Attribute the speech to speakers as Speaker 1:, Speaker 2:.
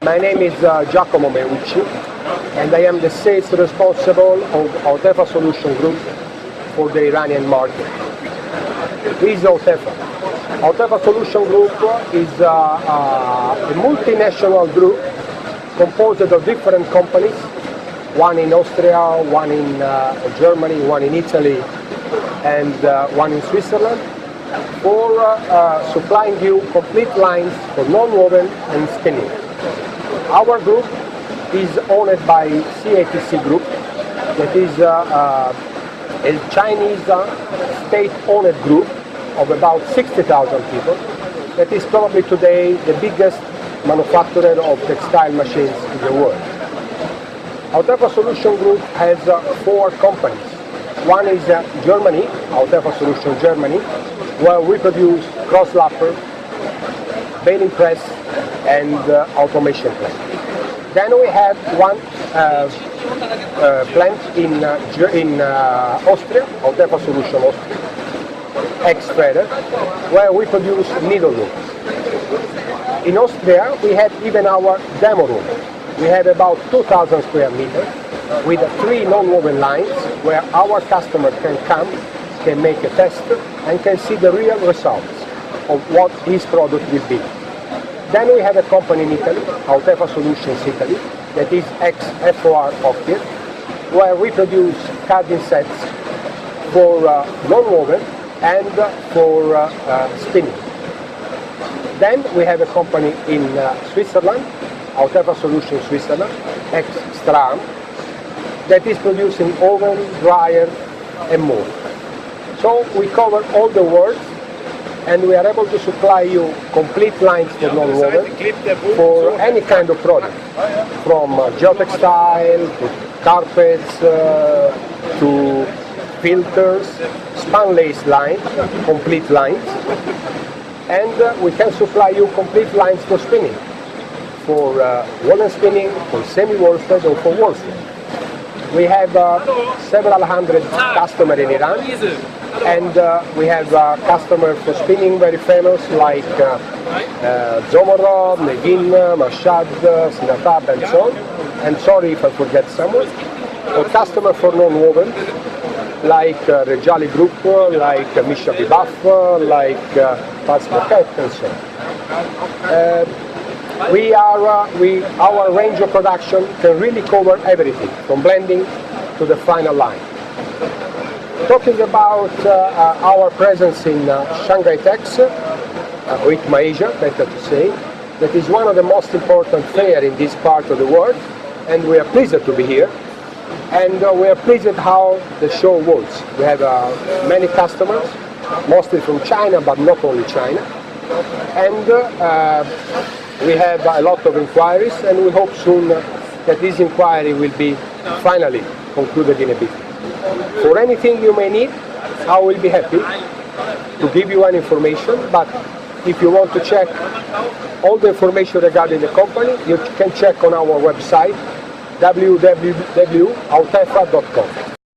Speaker 1: My name is Giacomo Meucci, and I am the sales responsible of Outefa Solution Group for the Iranian market. Who is Outefa? Outefa Solution Group is a multinational group composed of different companies, one in Austria, one in Germany, one in Italy, and one in Switzerland, for supplying you complete lines for non-woven and spinning. Our group is owned by CATC Group, that is a Chinese state-owned group of about 60,000 people, that is probably today the biggest manufacturer of textile machines in the world. Outefa Solution Group has 4 companies. One is Germany, Outefa Solution Germany, where we produce cross-lapper, baling press, and automation plant. Then we have one plant in Austria, Outefa Solution Austria, ex-Feder, where we produce needle looms. In Austria, we have even our demo room. We have about 2,000 square meters with 3 non-woven lines where our customer can come, can make a test, and can see the real results of what his product will be. Then we have a company in Italy, Outefa Solutions Italy, that is ex-FOR Octave, where we produce carding sets for non-woven and for spinning. Then we have a company in Switzerland, Outefa Solutions Switzerland, ex-Stram, that is producing oven, dryer, and more. So we cover all the world, and we are able to supply you complete lines for non-woven for any kind of product, from geotextile to carpets to filters, span lace line, complete lines, and we can supply you complete lines for spinning, for woolen spinning, for semi-worsted, or for worsted. We have several hundred customers in Iran, and we have customers for spinning very famous like Zomorod, Negin, Mashad, Sinatab, and so on. And sorry if I forget someone. Or customers for non-woven like Rejali Group, like Misha Bibaf, like Paz Moquette, and so on. Our range of production can really cover everything, from blending to the final line. Talking about our presence in Shanghai Tex, or ITMA Asia, better to say, that is one of the most important fairs in this part of the world, and we are pleased to be here. And we are pleased at how the show works. We have many customers, mostly from China, but not only China. And we have a lot of inquiries, and we hope soon that this inquiry will be finally concluded in a bit. For anything you may need, I will be happy to give you an information, but if you want to check all the information regarding the company, you can check on our website www.outefa.com.